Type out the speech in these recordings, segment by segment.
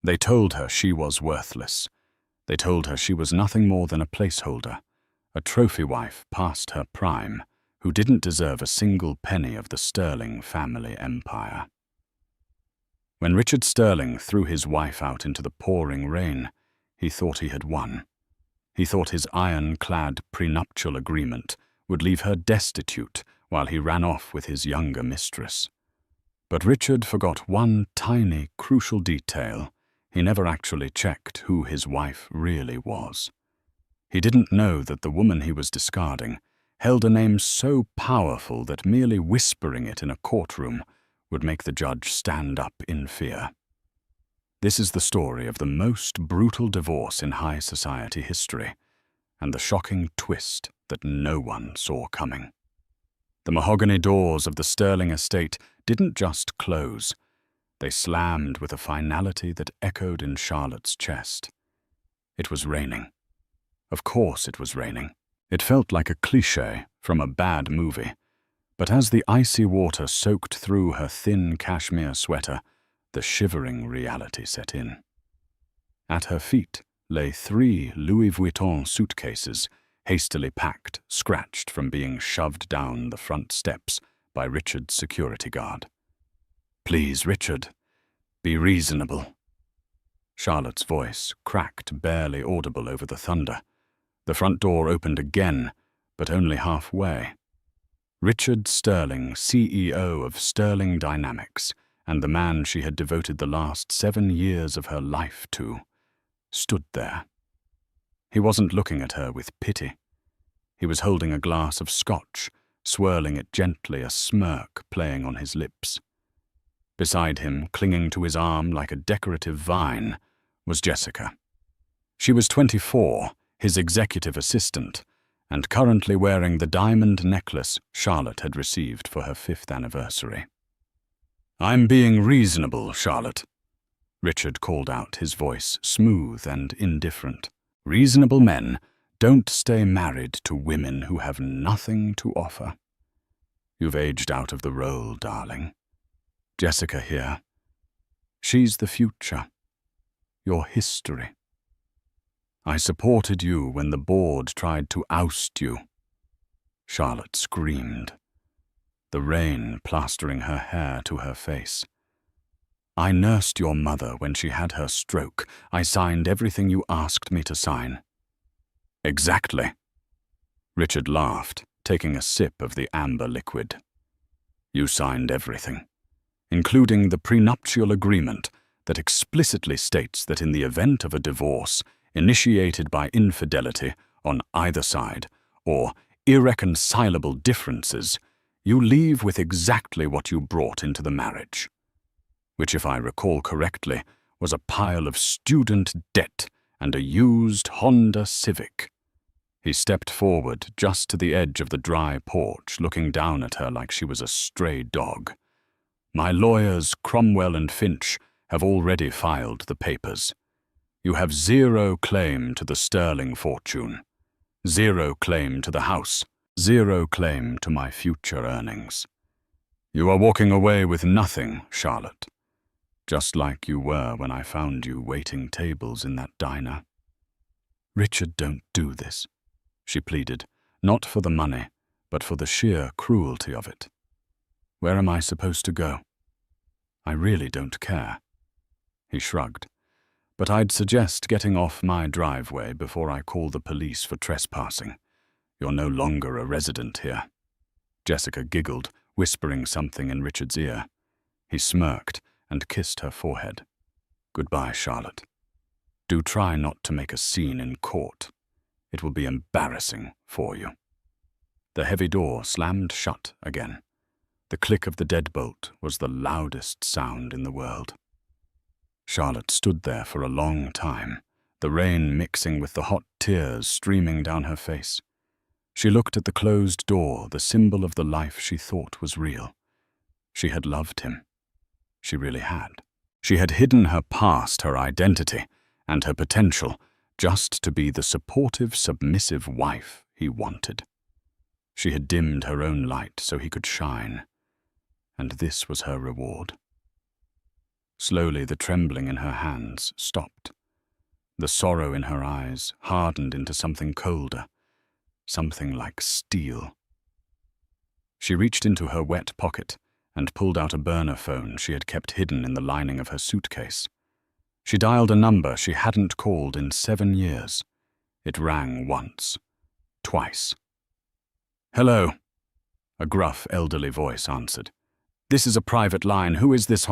They told her she was worthless. They told her she was nothing more than a placeholder, a trophy wife past her prime, who didn't deserve a single penny of the Sterling family empire. When Richard Sterling threw his wife out into the pouring rain, he thought he had won. He thought his iron-clad prenuptial agreement would leave her destitute while he ran off with his younger mistress. But Richard forgot one tiny, crucial detail. He never actually checked who his wife really was. He didn't know that the woman he was discarding held a name so powerful that merely whispering it in a courtroom would make the judge stand up in fear. This is the story of the most brutal divorce in high society history, and the shocking twist that no one saw coming. The mahogany doors of the Sterling estate didn't just close. They slammed with a finality that echoed in Charlotte's chest. It was raining. Of course it was raining. It felt like a cliché from a bad movie, but as the icy water soaked through her thin cashmere sweater, the shivering reality set in. At her feet lay 3 Louis Vuitton suitcases, hastily packed, scratched from being shoved down the front steps by Richard's security guard. "Please, Richard, be reasonable." Charlotte's voice cracked, barely audible over the thunder. The front door opened again, but only halfway. Richard Sterling, CEO of Sterling Dynamics, and the man she had devoted the last 7 years of her life to, stood there. He wasn't looking at her with pity. He was holding a glass of scotch, swirling it gently, a smirk playing on his lips. Beside him, clinging to his arm like a decorative vine, was Jessica. She was 24, his executive assistant, and currently wearing the diamond necklace Charlotte had received for her 5th anniversary. "I'm being reasonable, Charlotte," Richard called out, his voice smooth and indifferent. "Reasonable men don't stay married to women who have nothing to offer. You've aged out of the role, darling. Jessica here. She's the future. Your history. I supported you when the board tried to oust you." Charlotte screamed, the rain plastering her hair to her face. "I nursed your mother when she had her stroke. I signed everything you asked me to sign." "Exactly." Richard laughed, taking a sip of the amber liquid. "You signed everything, including the prenuptial agreement that explicitly states that in the event of a divorce initiated by infidelity on either side or irreconcilable differences, you leave with exactly what you brought into the marriage, which, if I recall correctly, was a pile of student debt and a used Honda Civic." He stepped forward just to the edge of the dry porch, looking down at her like she was a stray dog. "My lawyers, Cromwell and Finch, have already filed the papers. You have 0 claim to the Sterling fortune, 0 claim to the house, 0 claim to my future earnings. You are walking away with nothing, Charlotte, just like you were when I found you waiting tables in that diner." "Richard, don't do this," she pleaded, not for the money, but for the sheer cruelty of it. "Where am I supposed to go?" "I really don't care." He shrugged. "But I'd suggest getting off my driveway before I call the police for trespassing. You're no longer a resident here." Jessica giggled, whispering something in Richard's ear. He smirked and kissed her forehead. "Goodbye, Charlotte. Do try not to make a scene in court. It will be embarrassing for you." The heavy door slammed shut again. The click of the deadbolt was the loudest sound in the world. Charlotte stood there for a long time, the rain mixing with the hot tears streaming down her face. She looked at the closed door, the symbol of the life she thought was real. She had loved him. She really had. She had hidden her past, her identity, and her potential, just to be the supportive, submissive wife he wanted. She had dimmed her own light so he could shine, and this was her reward. Slowly, the trembling in her hands stopped. The sorrow in her eyes hardened into something colder, something like steel. She reached into her wet pocket and pulled out a burner phone she had kept hidden in the lining of her suitcase. She dialed a number she hadn't called in 7 years. It rang once, twice. "Hello," a gruff, elderly voice answered. "This is a private line. Who is this,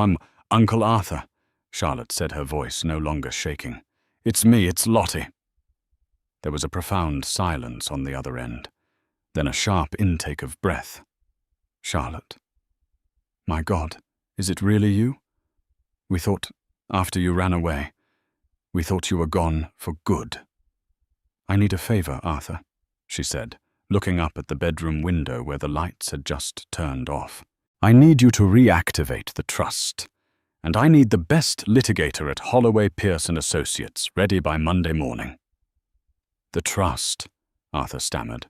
Uncle Arthur?" Charlotte said, her voice no longer shaking. "It's me, it's Lottie." There was a profound silence on the other end, then a sharp intake of breath. "Charlotte. My God, is it really you? We thought, after you ran away, we thought you were gone for good." "I need a favor, Arthur," she said, looking up at the bedroom window where the lights had just turned off. "I need you to reactivate the trust, and I need the best litigator at Holloway, Pierce & Associates ready by Monday morning." "The trust," Arthur stammered.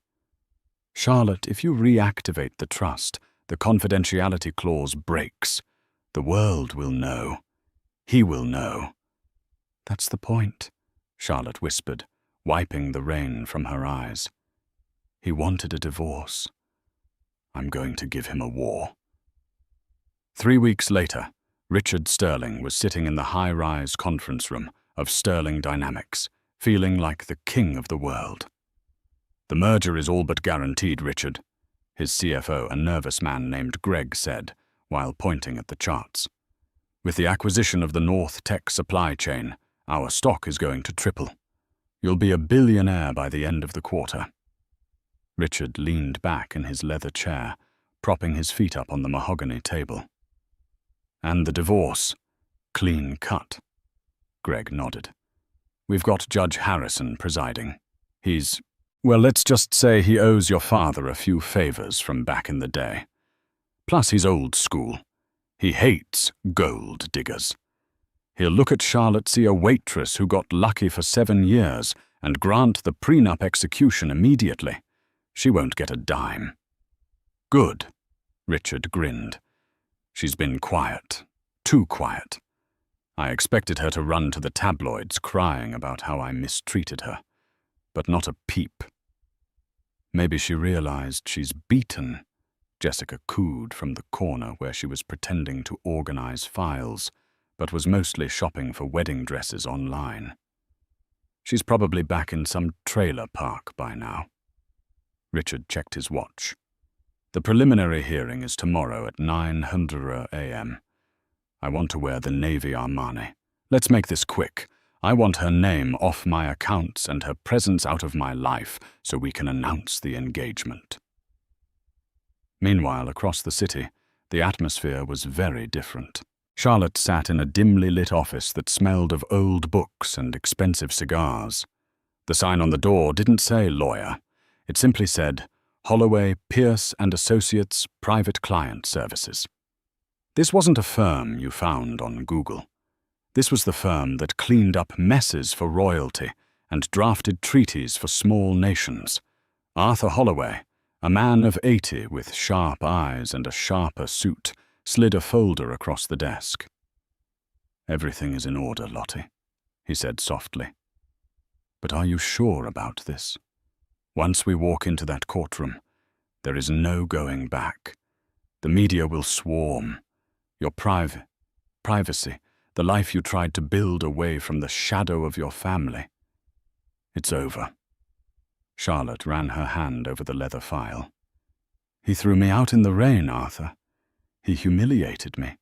"Charlotte, if you reactivate the trust, the confidentiality clause breaks. The world will know. He will know." "That's the point," Charlotte whispered, wiping the rain from her eyes. "He wanted a divorce. I'm going to give him a war." 3 weeks later, Richard Sterling was sitting in the high-rise conference room of Sterling Dynamics, feeling like the king of the world. "The merger is all but guaranteed, Richard," his CFO, a nervous man named Greg, said, while pointing at the charts. "With the acquisition of the North Tech supply chain, our stock is going to triple. You'll be a billionaire by the end of the quarter." Richard leaned back in his leather chair, propping his feet up on the mahogany table. "And the divorce, clean cut." Greg nodded. "We've got Judge Harrison presiding. Well, let's just say he owes your father a few favors from back in the day. Plus, he's old school. He hates gold diggers. He'll look at Charlotte, see a waitress who got lucky for 7 years, and grant the prenup execution immediately. She won't get a dime." "Good," Richard grinned. "She's been quiet. Too quiet. I expected her to run to the tabloids crying about how I mistreated her. But not a peep." "Maybe she realized she's beaten," Jessica cooed from the corner where she was pretending to organize files, but was mostly shopping for wedding dresses online. "She's probably back in some trailer park by now." Richard checked his watch. "The preliminary hearing is tomorrow at 9:00 a.m. I want to wear the Navy Armani. Let's make this quick. I want her name off my accounts and her presence out of my life so we can announce the engagement." Meanwhile, across the city, the atmosphere was very different. Charlotte sat in a dimly lit office that smelled of old books and expensive cigars. The sign on the door didn't say lawyer. It simply said, "Holloway, Pierce & Associates Private Client Services." This wasn't a firm you found on Google. This was the firm that cleaned up messes for royalty and drafted treaties for small nations. Arthur Holloway, a man of 80 with sharp eyes and a sharper suit, slid a folder across the desk. "Everything is in order, Lottie," he said softly. "But are you sure about this? Once we walk into that courtroom, there is no going back. The media will swarm. Your privacy, the life you tried to build away from the shadow of your family. It's over." Charlotte ran her hand over the leather file. "He threw me out in the rain, Arthur. He humiliated me.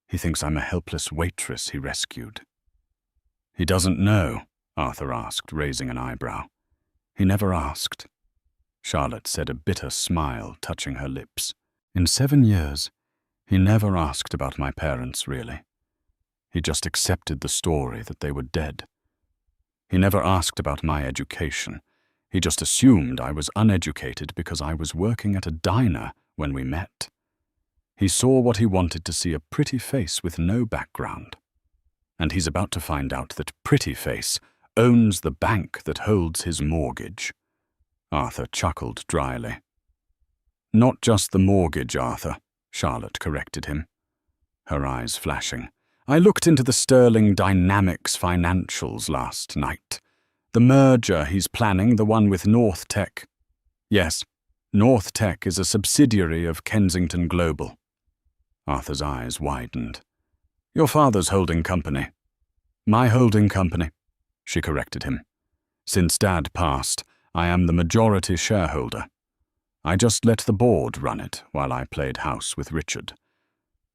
He thinks I'm a helpless waitress he rescued." "He doesn't know?" Arthur asked, raising an eyebrow. "He never asked." Charlotte said, a bitter smile touching her lips. "In 7 years, he never asked about my parents, really. He just accepted the story that they were dead. He never asked about my education. He just assumed I was uneducated because I was working at a diner when we met. He saw what he wanted to see, a pretty face with no background. And he's about to find out that pretty face owns the bank that holds his mortgage." Arthur chuckled dryly. "Not just the mortgage, Arthur," Charlotte corrected him, her eyes flashing. I looked into the Sterling Dynamics financials last night. The merger he's planning, the one with North Tech. Yes, North Tech is a subsidiary of Kensington Global. Arthur's eyes widened. Your father's holding company. My holding company, she corrected him. Since Dad passed, I am the majority shareholder. I just let the board run it while I played house with Richard.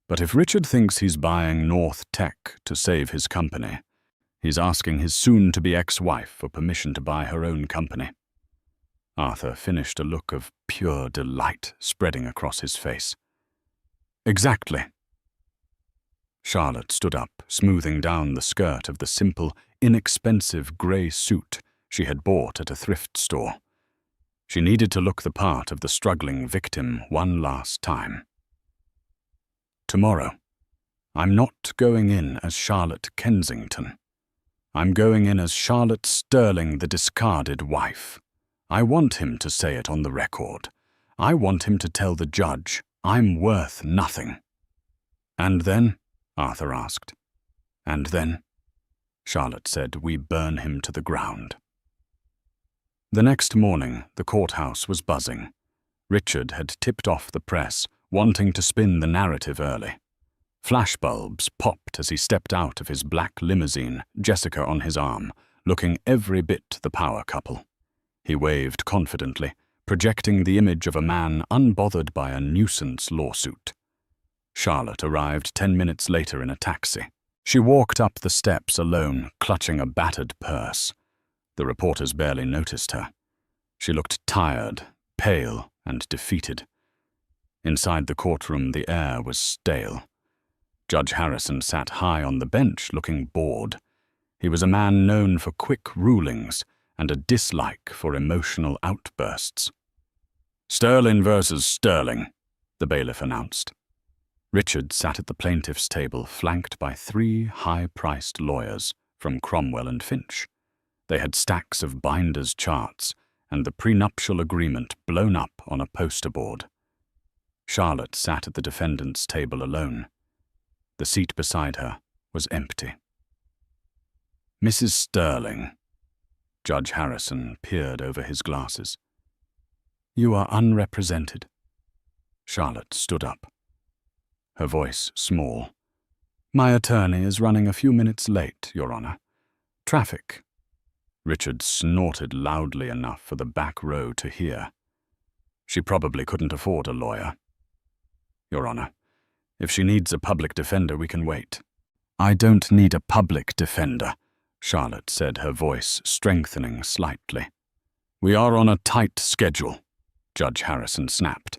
But if Richard thinks he's buying North Tech to save his company, he's asking his soon-to-be ex-wife for permission to buy her own company. Arthur finished, a look of pure delight spreading across his face. Exactly. Charlotte stood up, smoothing down the skirt of the simple, inexpensive grey suit she had bought at a thrift store. She needed to look the part of the struggling victim one last time. Tomorrow, I'm not going in as Charlotte Kensington. I'm going in as Charlotte Sterling, the discarded wife. I want him to say it on the record. I want him to tell the judge I'm worth nothing. And then? Arthur asked. And then? Charlotte said, we burn him to the ground. The next morning, the courthouse was buzzing. Richard had tipped off the press, wanting to spin the narrative early. Flashbulbs popped as he stepped out of his black limousine, Jessica on his arm, looking every bit the power couple. He waved confidently, projecting the image of a man unbothered by a nuisance lawsuit. Charlotte arrived 10 minutes later in a taxi. She walked up the steps alone, clutching a battered purse. The reporters barely noticed her. She looked tired, pale, and defeated. Inside the courtroom, the air was stale. Judge Harrison sat high on the bench, looking bored. He was a man known for quick rulings and a dislike for emotional outbursts. Sterling versus Sterling, the bailiff announced. Richard sat at the plaintiff's table, flanked by 3 high-priced lawyers from Cromwell and Finch. They had stacks of binders' charts and the prenuptial agreement blown up on a poster board. Charlotte sat at the defendant's table alone. The seat beside her was empty. Mrs. Sterling. Judge Harrison peered over his glasses. You are unrepresented. Charlotte stood up. Her voice small. My attorney is running a few minutes late, Your Honor. Traffic. Richard snorted loudly enough for the back row to hear. She probably couldn't afford a lawyer. Your Honor, if she needs a public defender, we can wait. I don't need a public defender, Charlotte said, her voice strengthening slightly. We are on a tight schedule, Judge Harrison snapped.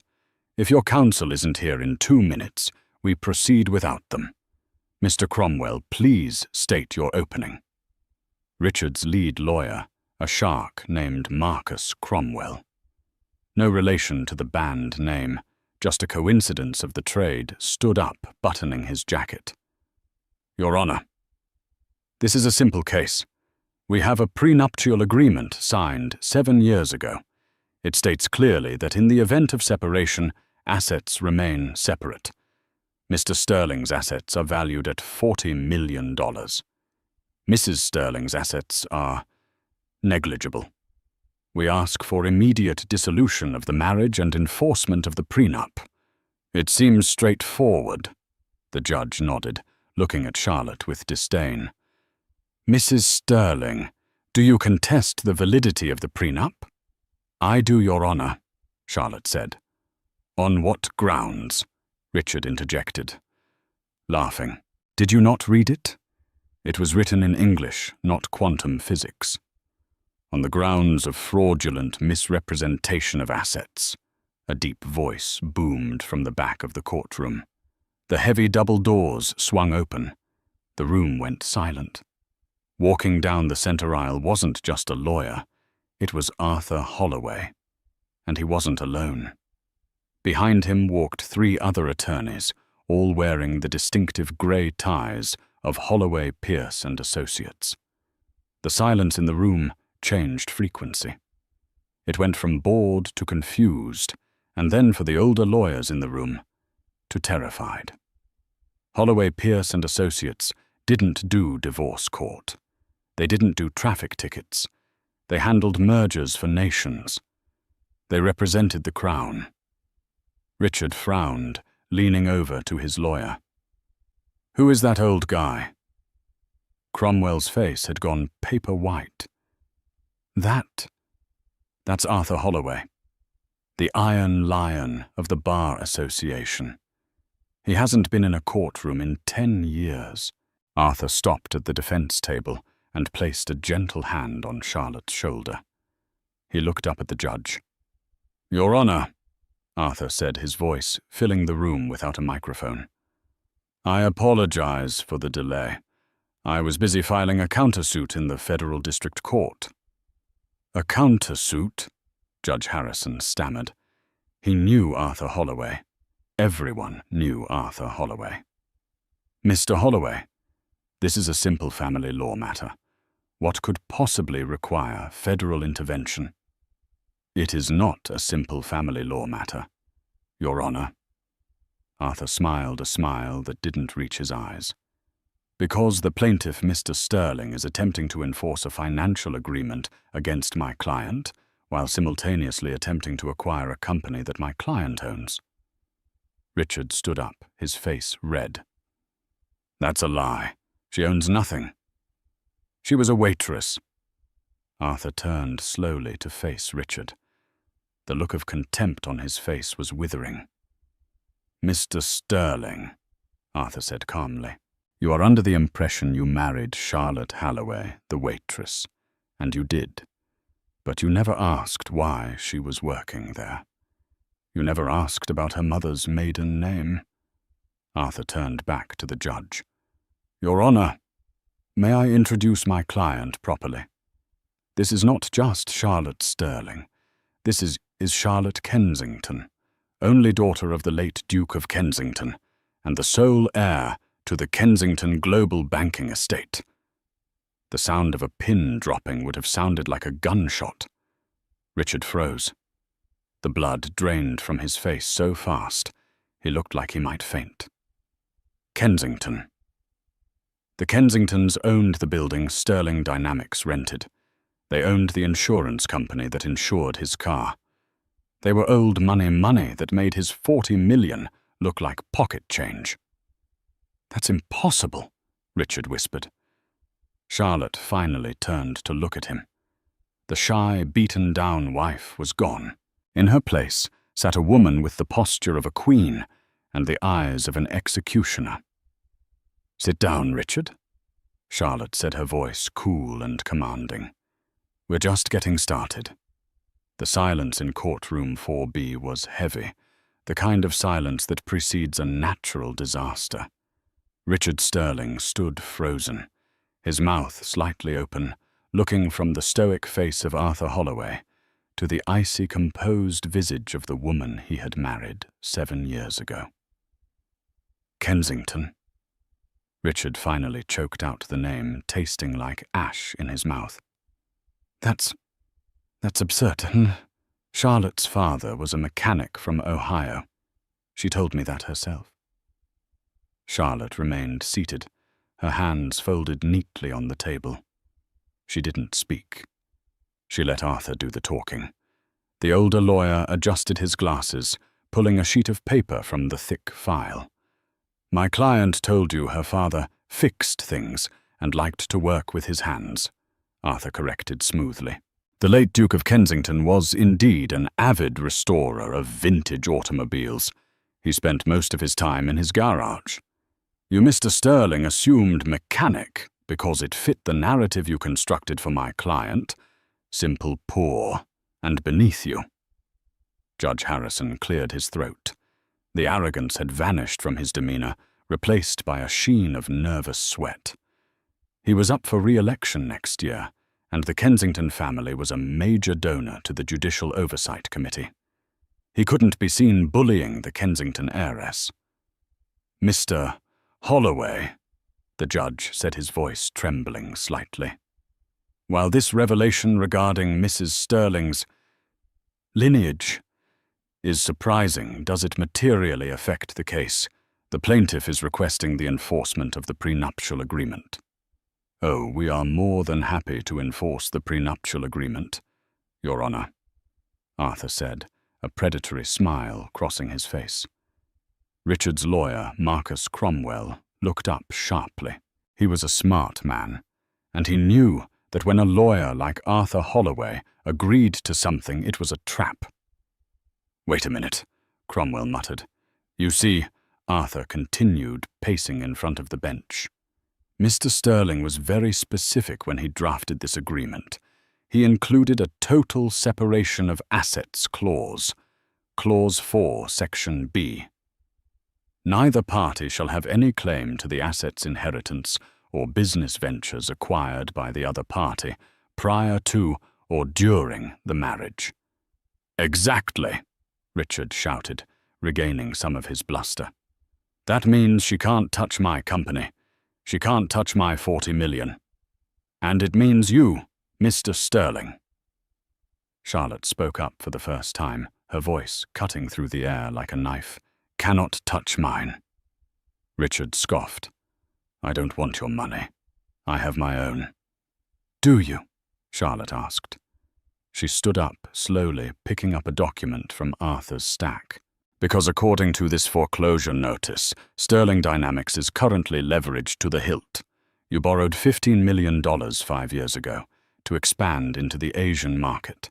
If your counsel isn't here in 2 minutes, we proceed without them. Mr. Cromwell, please state your opening. Richard's lead lawyer, a shark named Marcus Cromwell. No relation to the band name, just a coincidence of the trade, stood up, buttoning his jacket. Your Honor, this is a simple case. We have a prenuptial agreement signed 7 years ago. It states clearly that in the event of separation, assets remain separate. Mr. Sterling's assets are valued at $40 million. Mrs. Sterling's assets are negligible. We ask for immediate dissolution of the marriage and enforcement of the prenup. It seems straightforward, the judge nodded, looking at Charlotte with disdain. Mrs. Sterling, do you contest the validity of the prenup? I do, Your Honor, Charlotte said. On what grounds? Richard interjected, laughing. Did you not read it? It was written in English, not quantum physics. On the grounds of fraudulent misrepresentation of assets, a deep voice boomed from the back of the courtroom. The heavy double doors swung open. The room went silent. Walking down the center aisle wasn't just a lawyer. It was Arthur Holloway. And he wasn't alone. Behind him walked 3 other attorneys, all wearing the distinctive grey ties of Holloway, Pierce and Associates. The silence in the room changed frequency. It went from bored to confused, and then for the older lawyers in the room, to terrified. Holloway, Pierce and Associates didn't do divorce court. They didn't do traffic tickets. They handled mergers for nations. They represented the Crown. Richard frowned, leaning over to his lawyer. "Who is that old guy?" Cromwell's face had gone paper white. That's Arthur Holloway, the Iron Lion of the Bar Association. He hasn't been in a courtroom in 10 years. Arthur stopped at the defense table and placed a gentle hand on Charlotte's shoulder. He looked up at the judge. "Your Honor," Arthur said, his voice filling the room without a microphone. "I apologize for the delay. I was busy filing a countersuit in the Federal District Court." "A countersuit?" Judge Harrison stammered. He knew Arthur Holloway. Everyone knew Arthur Holloway. "Mr. Holloway, this is a simple family law matter. What could possibly require federal intervention?" "It is not a simple family law matter, Your Honor." Arthur smiled a smile that didn't reach his eyes. "Because the plaintiff, Mr. Sterling, is attempting to enforce a financial agreement against my client, while simultaneously attempting to acquire a company that my client owns." Richard stood up, his face red. "That's a lie. She owns nothing. She was a waitress." Arthur turned slowly to face Richard. The look of contempt on his face was withering. "Mr. Sterling," Arthur said calmly, "you are under the impression you married Charlotte Holloway, the waitress, and you did. But you never asked why she was working there. You never asked about her mother's maiden name." Arthur turned back to the judge. "Your Honor, may I introduce my client properly? This is not just Charlotte Sterling. This is Charlotte Kensington, only daughter of the late Duke of Kensington, and the sole heir to the Kensington Global Banking estate." The sound of a pin dropping would have sounded like a gunshot. Richard froze. The blood drained from his face so fast, he looked like he might faint. Kensington. The Kensingtons owned the building Sterling Dynamics rented. They owned the insurance company that insured his car. They were old money that made his $40 million look like pocket change. "That's impossible," Richard whispered. Charlotte finally turned to look at him. The shy, beaten-down wife was gone. In her place sat a woman with the posture of a queen and the eyes of an executioner. "Sit down, Richard," Charlotte said, her voice cool and commanding. "We're just getting started." The silence in courtroom 4B was heavy, the kind of silence that precedes a natural disaster. Richard Sterling stood frozen, his mouth slightly open, looking from the stoic face of Arthur Holloway to the icy, composed visage of the woman he had married 7 years ago. "Kensington." Richard finally choked out the name, tasting like ash in his mouth. That's absurd. Charlotte's father was a mechanic from Ohio. She told me that herself." Charlotte remained seated, her hands folded neatly on the table. She didn't speak. She let Arthur do the talking. The older lawyer adjusted his glasses, pulling a sheet of paper from the thick file. "My client told you her father fixed things and liked to work with his hands," Arthur corrected smoothly. "The late Duke of Kensington was indeed an avid restorer of vintage automobiles. He spent most of his time in his garage. You, Mr. Sterling, assumed mechanic because it fit the narrative you constructed for my client, simple, poor, and beneath you." Judge Harrison cleared his throat. The arrogance had vanished from his demeanor, replaced by a sheen of nervous sweat. He was up for re-election next year, and the Kensington family was a major donor to the Judicial Oversight Committee. He couldn't be seen bullying the Kensington heiress. "Mr. Holloway," the judge said, his voice trembling slightly, "while this revelation regarding Mrs. Sterling's lineage is surprising, does it materially affect the case The plaintiff is requesting the enforcement of the prenuptial agreement. Oh, we are more than happy to enforce the prenuptial agreement, Your Honor, Arthur said, a predatory smile crossing his face. Richard's lawyer, Marcus Cromwell, looked up sharply. He was a smart man, and he knew that when a lawyer like Arthur Holloway agreed to something, it was a trap. "Wait a minute," Cromwell muttered. "You see," Arthur continued, pacing in front of the bench. "Mr. Sterling was very specific when he drafted this agreement. He included a total separation of assets clause, Clause 4, Section B. Neither party shall have any claim to the assets, inheritance, or business ventures acquired by the other party prior to or during the marriage." "Exactly," Richard shouted, regaining some of his bluster. "That means she can't touch my company. She can't touch my 40 million. And it means you, Mr. Sterling." Charlotte spoke up for the first time, her voice cutting through the air like a knife. "Cannot touch mine." Richard scoffed. "I don't want your money. I have my own." "Do you?" Charlotte asked. She stood up, slowly picking up a document from Arthur's stack. "Because according to this foreclosure notice, Sterling Dynamics is currently leveraged to the hilt. You borrowed $15 million 5 years ago to expand into the Asian market.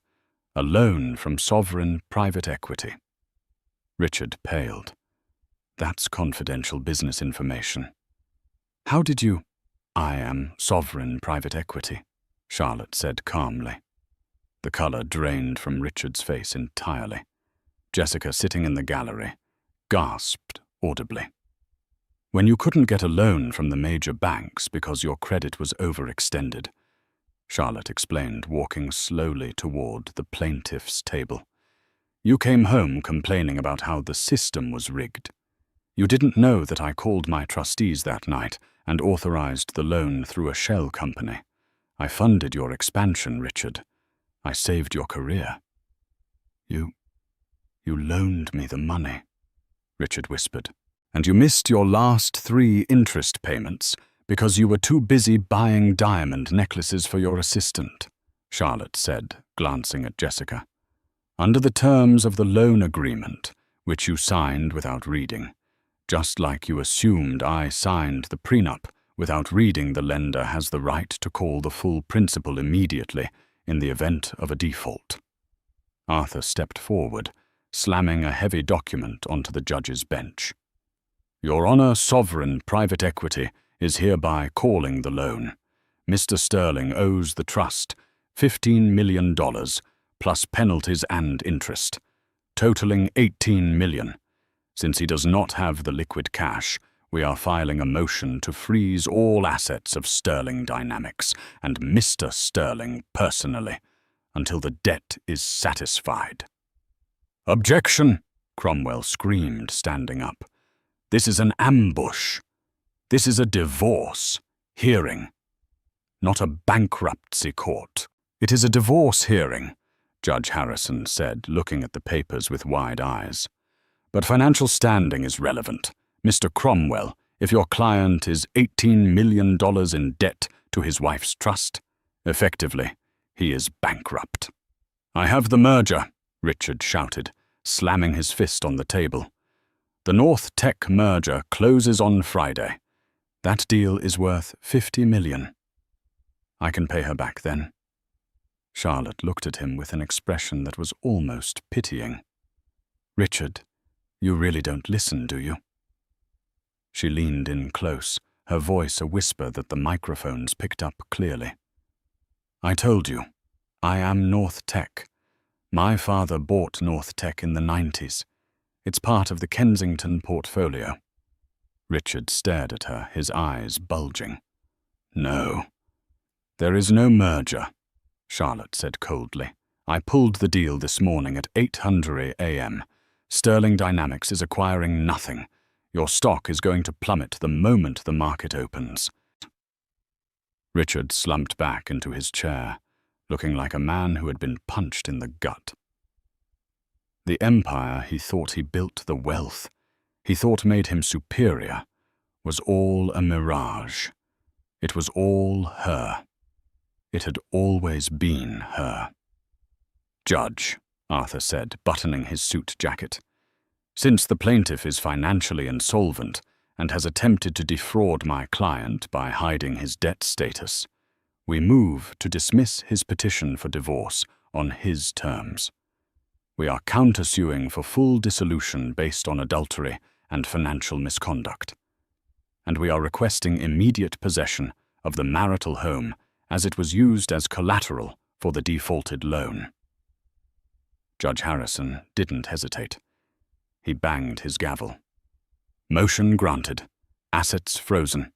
A loan from sovereign private equity." Richard paled. "That's confidential business information." "How did you—" "I am sovereign private equity," Charlotte said calmly. The color drained from Richard's face entirely. Jessica, sitting in the gallery, gasped audibly. "When you couldn't get a loan from the major banks because your credit was overextended," Charlotte explained, walking slowly toward the plaintiff's table. "You came home complaining about how the system was rigged. You didn't know that I called my trustees that night and authorized the loan through a shell company. I funded your expansion, Richard. I saved your career." You loaned me the money," Richard whispered. "And you missed your last 3 interest payments because you were too busy buying diamond necklaces for your assistant," Charlotte said, glancing at Jessica. "Under the terms of the loan agreement, which you signed without reading, just like you assumed I signed the prenup without reading, the lender has the right to call the full principal immediately in the event of a default." Arthur stepped forward, slamming a heavy document onto the judge's bench. "Your Honor, sovereign private equity is hereby calling the loan. Mr. Sterling owes the trust $15 million plus penalties and interest, totaling $18 million. Since he does not have the liquid cash, we are filing a motion to freeze all assets of Sterling Dynamics and Mr. Sterling personally until the debt is satisfied." "Objection!" Cromwell screamed, standing up. "This is an ambush. This is a divorce hearing, not a bankruptcy court." "It is a divorce hearing," Judge Harrison said, looking at the papers with wide eyes. "But financial standing is relevant. Mr. Cromwell, if your client is $18 million in debt to his wife's trust, effectively, he is bankrupt." "I have the merger," Richard shouted, slamming his fist on the table. "The North Tech merger closes on Friday. That deal is worth $50 million. I can pay her back then." Charlotte looked at him with an expression that was almost pitying. "Richard, you really don't listen, do you?" She leaned in close, her voice a whisper that the microphones picked up clearly. "I told you, I am North Tech. My father bought North Tech in the 90s. It's part of the Kensington portfolio." Richard stared at her, his eyes bulging. "No. There is no merger," Charlotte said coldly. "I pulled the deal this morning at 8:00 a.m. Sterling Dynamics is acquiring nothing. Your stock is going to plummet the moment the market opens." Richard slumped back into his chair, looking like a man who had been punched in the gut. The empire he thought he built, the wealth, he thought made him superior, was all a mirage. It was all her. It had always been her. "Judge," Arthur said, buttoning his suit jacket, "since the plaintiff is financially insolvent and has attempted to defraud my client by hiding his debt status, we move to dismiss his petition for divorce on his terms. We are countersuing for full dissolution based on adultery and financial misconduct. And we are requesting immediate possession of the marital home as it was used as collateral for the defaulted loan." Judge Harrison didn't hesitate. He banged his gavel. "Motion granted. Assets frozen.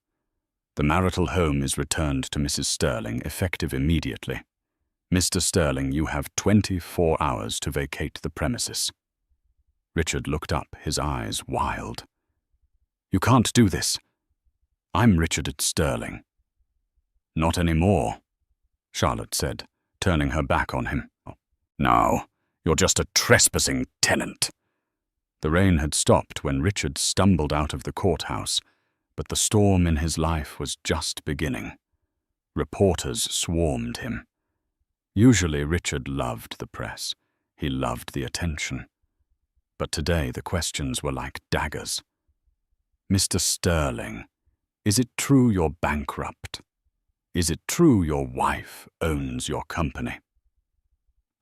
The marital home is returned to Mrs. Sterling, effective immediately. Mr. Sterling, you have 24 hours to vacate the premises." Richard looked up, his eyes wild. "You can't do this. I'm Richard Sterling." "Not anymore," Charlotte said, turning her back on him. "No, you're just a trespassing tenant." The rain had stopped when Richard stumbled out of the courthouse, but the storm in his life was just beginning. Reporters swarmed him. Usually Richard loved the press. He loved the attention. But today the questions were like daggers. "Mr. Sterling, is it true you're bankrupt? Is it true your wife owns your company?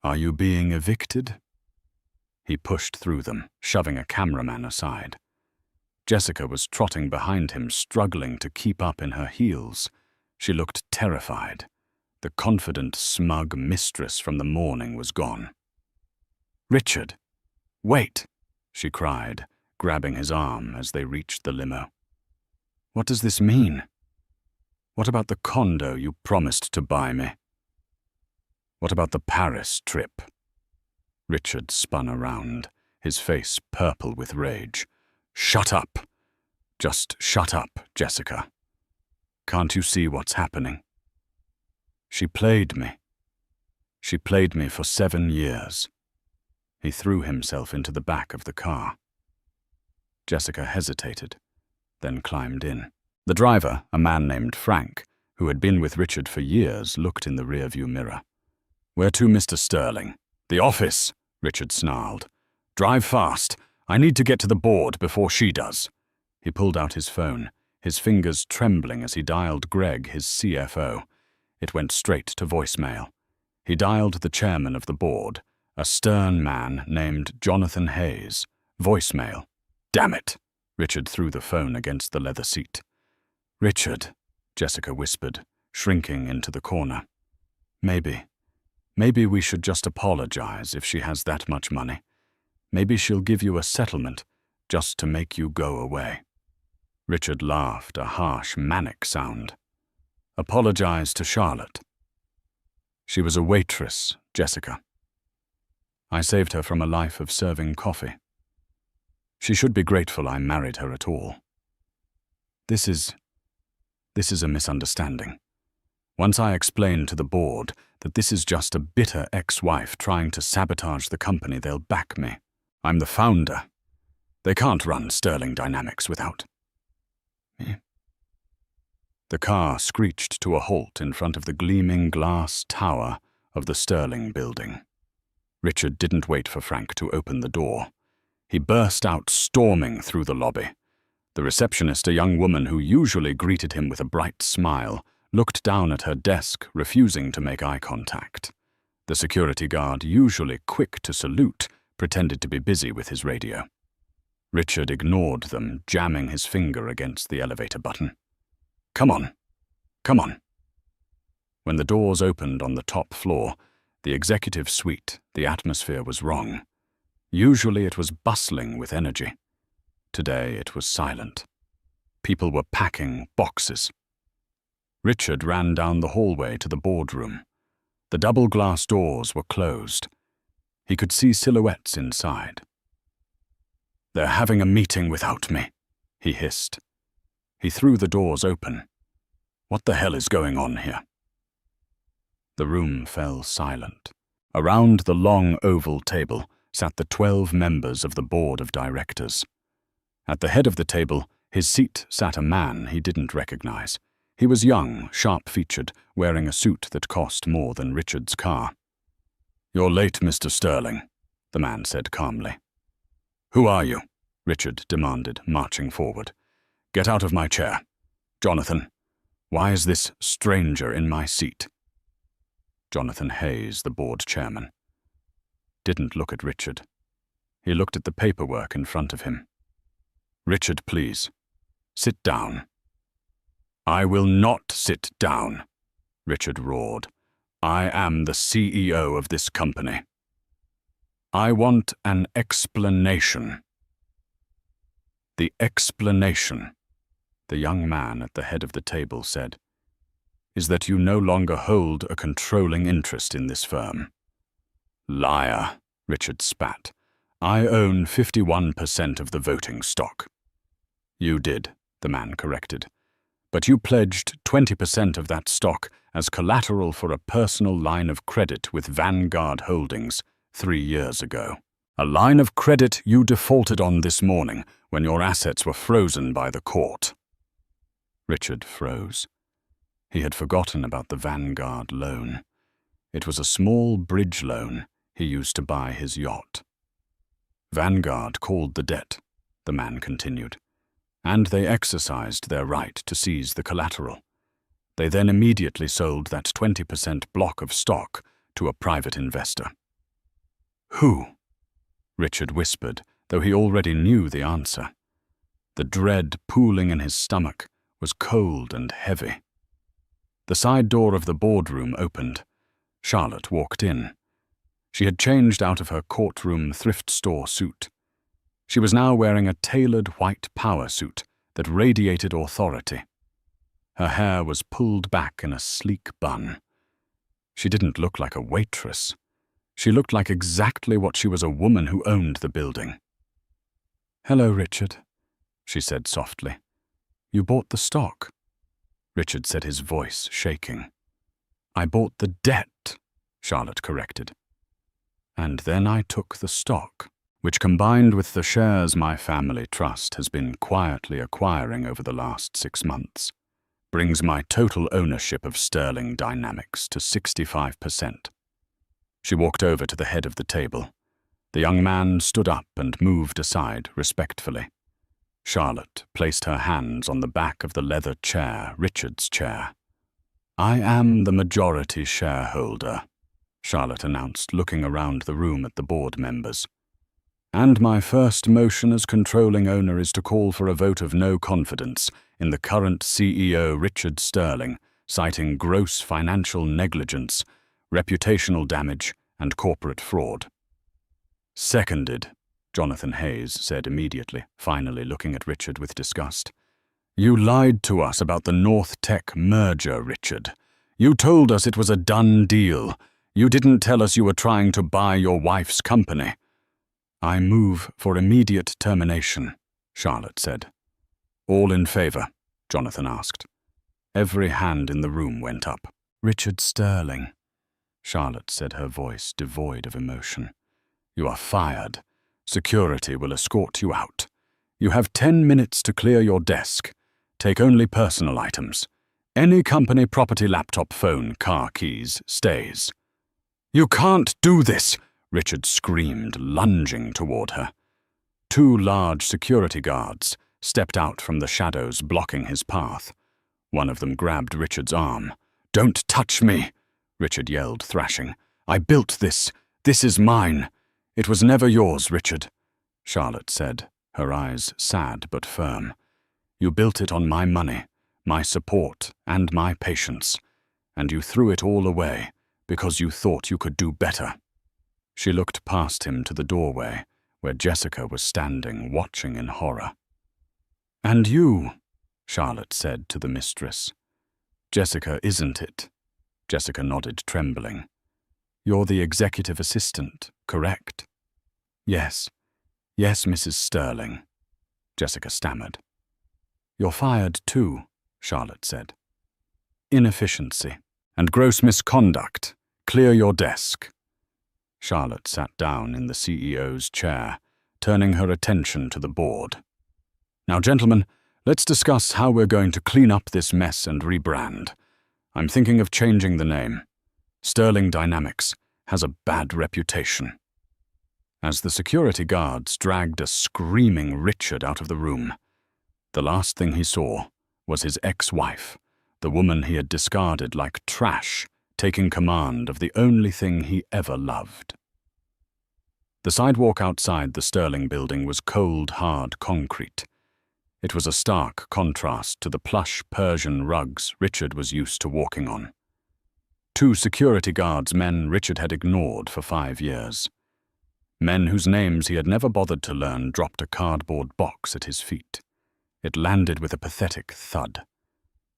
Are you being evicted?" He pushed through them, shoving a cameraman aside. Jessica was trotting behind him, struggling to keep up in her heels. She looked terrified. The confident, smug mistress from the morning was gone. "Richard, wait," she cried, grabbing his arm as they reached the limo. "What does this mean? What about the condo you promised to buy me? What about the Paris trip?" Richard spun around, his face purple with rage. "Shut up. Just shut up, Jessica. Can't you see what's happening? She played me. She played me for 7 years. He threw himself into the back of the car. Jessica hesitated, then climbed in. The driver, a man named Frank, who had been with Richard for years, looked in the rearview mirror. "Where to, Mr. Sterling?" "The office," Richard snarled. "Drive fast. I need to get to the board before she does." He pulled out his phone, his fingers trembling as he dialed Greg, his CFO. It went straight to voicemail. He dialed the chairman of the board, a stern man named Jonathan Hayes. Voicemail. "Damn it!" Richard threw the phone against the leather seat. "Richard," Jessica whispered, shrinking into the corner. Maybe we should just apologize if she has that much money. Maybe she'll give you a settlement just to make you go away." Richard laughed, a harsh, manic sound. "Apologize to Charlotte." "She was a waitress, Jessica. I saved her from a life of serving coffee. She should be grateful I married her at all. This is a misunderstanding. Once I explain to the board that this is just a bitter ex-wife trying to sabotage the company, they'll back me. I'm the founder. They can't run Sterling Dynamics without me." The car screeched to a halt in front of the gleaming glass tower of the Sterling building. Richard didn't wait for Frank to open the door. He burst out storming through the lobby. The receptionist, a young woman who usually greeted him with a bright smile, looked down at her desk, refusing to make eye contact. The security guard, usually quick to salute, pretended to be busy with his radio. Richard ignored them, jamming his finger against the elevator button. Come on. When the doors opened on the top floor, the executive suite, the atmosphere was wrong. Usually it was bustling with energy. Today it was silent. People were packing boxes. Richard ran down the hallway to the boardroom. The double glass doors were closed. He could see silhouettes inside. "They're having a meeting without me," he hissed. He threw the doors open. "What the hell is going on here?" The room fell silent. Around the long oval table sat the 12 members of the board of directors. At the head of the table, his seat sat a man he didn't recognize. He was young, sharp-featured, wearing a suit that cost more than Richard's car. "You're late, Mr. Sterling," the man said calmly. "Who are you?" Richard demanded, marching forward. "Get out of my chair. Jonathan, why is this stranger in my seat?" Jonathan Hayes, the board chairman, didn't look at Richard. He looked at the paperwork in front of him. "Richard, please, sit down." "I will not sit down," Richard roared. "I am the CEO of this company. I want an explanation." "The explanation," the young man at the head of the table said, "is that you no longer hold a controlling interest in this firm." "Liar," Richard spat. "I own 51% of the voting stock." "You did," the man corrected. "But you pledged 20% of that stock as collateral for a personal line of credit with Vanguard Holdings 3 years ago. A line of credit you defaulted on this morning when your assets were frozen by the court." Richard froze. He had forgotten about the Vanguard loan. It was a small bridge loan he used to buy his yacht. "Vanguard called the debt," the man continued, "and they exercised their right to seize the collateral. They then immediately sold that 20% block of stock to a private investor." "Who?" Richard whispered, though he already knew the answer. The dread pooling in his stomach was cold and heavy. The side door of the boardroom opened. Charlotte walked in. She had changed out of her courtroom thrift store suit. She was now wearing a tailored white power suit that radiated authority. Her hair was pulled back in a sleek bun. She didn't look like a waitress. She looked like exactly what she was, a woman who owned the building. "Hello, Richard," she said softly. "You bought the stock." Richard said, his voice shaking. "I bought the debt," Charlotte corrected. "And then I took the stock, which combined with the shares my family trust has been quietly acquiring over the last 6 months, brings my total ownership of Sterling Dynamics to 65%. She walked over to the head of the table. The young man stood up and moved aside respectfully. Charlotte placed her hands on the back of the leather chair, Richard's chair. "I am the majority shareholder," Charlotte announced, looking around the room at the board members. "And my first motion as controlling owner is to call for a vote of no confidence in the current CEO, Richard Sterling, citing gross financial negligence, reputational damage, and corporate fraud." "Seconded," Jonathan Hayes said immediately, finally looking at Richard with disgust. "You lied to us about the North Tech merger, Richard. You told us it was a done deal. You didn't tell us you were trying to buy your wife's company." "I move for immediate termination," Charlotte said. "All in favor?" Jonathan asked. Every hand in the room went up. "Richard Sterling," Charlotte said, her voice devoid of emotion. "You are fired. Security will escort you out. You have 10 minutes to clear your desk. Take only personal items. Any company property, laptop, phone, car keys stays." "You can't do this!" Richard screamed, lunging toward her. 2 large security guards stepped out from the shadows blocking his path. One of them grabbed Richard's arm. "Don't touch me!" Richard yelled, thrashing. "I built this. This is mine. It was never yours, Richard," Charlotte said, her eyes sad but firm. "You built it on my money, my support, and my patience, and you threw it all away because you thought you could do better." She looked past him to the doorway, where Jessica was standing, watching in horror. "And you," Charlotte said to the mistress. "Jessica, isn't it?" Jessica nodded, trembling. "You're the executive assistant, correct?" Yes, Mrs. Sterling," Jessica stammered. "You're fired too," Charlotte said. "Inefficiency and gross misconduct. Clear your desk." Charlotte sat down in the CEO's chair, turning her attention to the board. Now, gentlemen, let's discuss how we're going to clean up this mess and rebrand. I'm thinking of changing the name. Sterling Dynamics has a bad reputation. As the security guards dragged a screaming Richard out of the room, the last thing he saw was his ex-wife, the woman he had discarded like trash, taking command of the only thing he ever loved. The sidewalk outside the Sterling building was cold, hard concrete. It was a stark contrast to the plush Persian rugs Richard was used to walking on. 2 security guards, men Richard had ignored for 5 years. Men whose names he had never bothered to learn, dropped a cardboard box at his feet. It landed with a pathetic thud.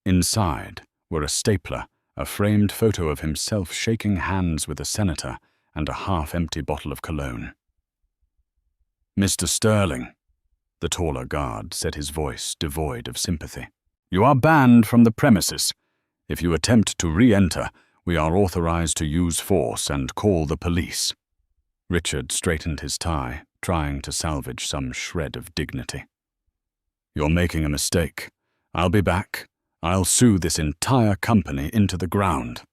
Inside were a stapler, a framed photo of himself shaking hands with a senator, and a half-empty bottle of cologne. "Mr. Sterling," the taller guard said, his voice devoid of sympathy, "you are banned from the premises. If you attempt to re-enter, we are authorized to use force and call the police." Richard straightened his tie, trying to salvage some shred of dignity. "You're making a mistake. I'll be back. I'll sue this entire company into the ground."